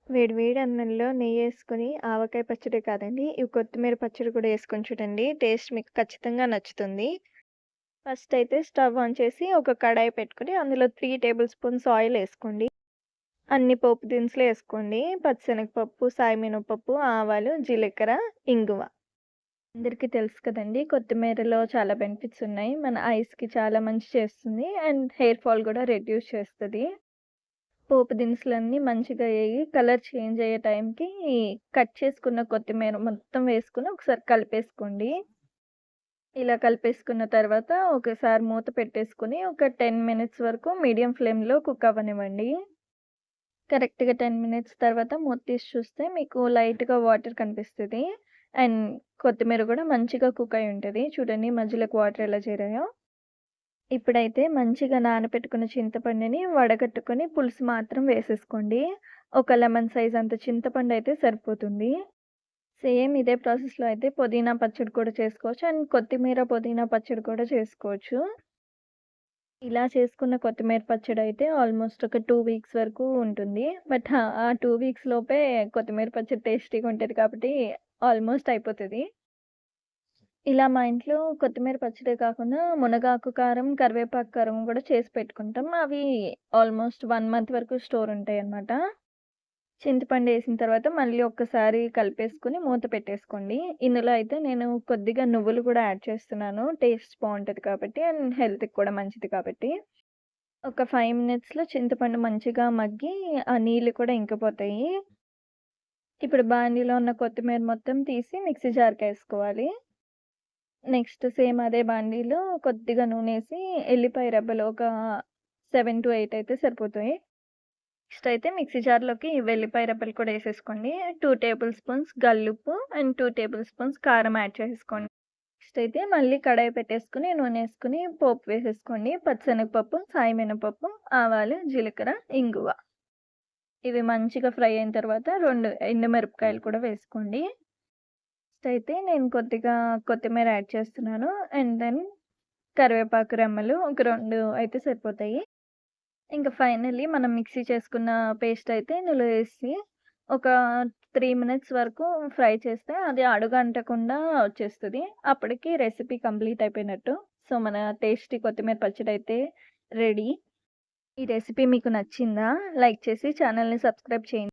వేడి వేడి అన్నంలో నెయ్యేసుకొని ఆవకాయ పచ్చడే కాదండి, ఈ కొత్తిమీర పచ్చడి కూడా యేసుకొని చూడండి. టేస్ట్ మీకు ఖచ్చితంగా నచ్చుతుంది. ఫస్ట్ అయితే స్టవ్ ఆన్ చేసి ఒక కడాయి పెట్టుకొని అందులో 3 టేబుల్ స్పూన్స్ ఆయిలేసుకోండి. అన్ని పోపు దినుసులు యేసుకోండి. పచ్చిశనగపప్పు, సాయి మినపప్పు, ఆవాలు, జీలకర్ర, ఇంగువ. అందరికీ తెలుసు కదండీ! కొత్తిమీరలో చాలా బెనిఫిట్స్ ఉన్నాయి. మన ఐస్‌కి చాలా మంచి చేస్తుంది. అండ్ హెయిర్ ఫాల్ గూడా రెడ్యూస్ చేస్తది. పోపు దినుసులన్నీ మంచిగా ఏగి కలర్ చేంజ్ అయ్యే టైంకి కట్ చేసుకున్న కొత్తిమీర మొత్తం వేసుకొని ఒకసారి కలిపేసుకోండి. ఇలా కలిపేసుకున్న తర్వాత ఒకసారి మూత పెట్టేసుకొని ఒక 10 మినిట్స్ వరకు మీడియం ఫ్లేమ్‌లో కుక్ అవ్వనివ్వండి. కరెక్ట్‌గా 10 మినిట్స్ తర్వాత మూత తీసి చూస్తే మీకు లైట్‌గా వాటర్ కనిపిస్తది. అండ్ కొత్తిమీర గూడా మంచిగా కుక్ అయ్యి ఉంటది. చూడండి మధ్యలోకి వాటర్ ఎలా చేరాయో. ఇప్పుడైతే మంచిగా నానబెట్టుకున్న చింతపండుని వడగట్టుకొని పులుసు మాత్రం వేసేసుకోండి. ఒక లెమన్ సైజ్ అంత చింతపండయితే సరిపోతుంది. సేమ్ ఇదే ప్రాసెస్‌లో అయితే పుదీనా పచ్చడి కూడా చేసుకోవచ్చు. అండ్ కొత్తిమీర పుదీనా పచ్చడి కూడా చేసుకోవచ్చు. ఇలా చేసుకున్న కొత్తిమీర పచ్చడయితే ఆల్మోస్ట్ ఒక 2 వీక్స్ వరకు ఉంటుంది. బట్ ఆ 2 వీక్స్ లోపే కొత్తిమీర పచ్చడి టేస్టీగా ఉంటది కాబట్టి ఆల్మోస్ట్ అయిపోతది. ఇలా మా ఇంట్లో కొత్తిమీర పచ్చడే కాకుండా మునగాకు కారం, కరివేపాకు కారం గూడా చేసి పెట్టుకుంటాం. అవి ఆల్మోస్ట్ 1 మంత్ వరకు స్టోర్ ఉంటాయన్నమాట. చింతపండేసిన తర్వాత మళ్ళీ ఒక్కసారి కలిపేసుకొని మూత పెట్టేసుకోండి. ఇందులో అయితే నేను కొద్దిగా నువ్వులు గూడా యాడ్ చేస్తున్నాను. టేస్ట్ బావుంటది కాబట్టి అండ్ హెల్త్‌కి కూడా మంచిది కాబట్టి. ఒక 5 మినిట్స్‌లో చింతపండు మంచిగా మగ్గి ఆ నీళ్లు కూడా ఇంకిపోతాయి. ఇప్పుడు బాండీలో ఉన్న కొత్తిమీర మొత్తం తీసి మిక్సీ జార్‌కేసుకోవాలి. నెక్స్ట్ సేమ్ అదే బాండీలో కొద్దిగా నూనేసి ఎల్లిపాయ రెబ్బలు ఒక 7-8 అయితే సరిపోతాయి. నెక్స్ట్ అయితే మిక్సీ జార్‌లోకి వెల్లిపాయ రెబ్బలు కూడా ఏసేసుకోండి. 2 టేబుల్ స్పూన్స్ గల్లుప్పు అండ్ 2 టేబుల్ స్పూన్స్ కారం యాడ్ చేసేసుకోండి. నెక్స్ట్ అయితే మళ్ళీ కడాయి పెట్టేసుకొని నూనేసుకొని పోపు వేసేసుకోండి. పచ్చిశనగపప్పు, సాయి మినపప్పు, ఆవాలు, జీలకర్ర, ఇంగువ. ఇవి మంచిగా ఫ్రై అయిన తర్వాత 2 ఎండుమిరపకాయలు కూడా వేసుకోండి. నెక్స్ట్ అయితే నేను కొద్దిగా కొత్తిమీర యాడ్ చేస్తున్నాను. అండ్ దెన్ కరివేపాకు రెమ్మలు ఒక 2 అయితే సరిపోతాయి. ఇంక ఫైనల్లీ మనం మిక్సీ చేసుకున్న పేస్ట్ అయితే ఇందులో ఏసి ఒక 3 మినిట్స్ వరకు ఫ్రై చేస్తే అది అడుగంటకుండా వచ్చేస్తది. అప్పటికి రెసిపీ కంప్లీట్ అయిపోయినట్టు. సో, మన టేస్టీ కొత్తిమీర పచ్చడైతే రెడీ. ఈ రెసిపీ మీకు నచ్చిందా? లైక్ చేసి ఛానెల్‌ని సబ్స్క్రైబ్ చేయండి.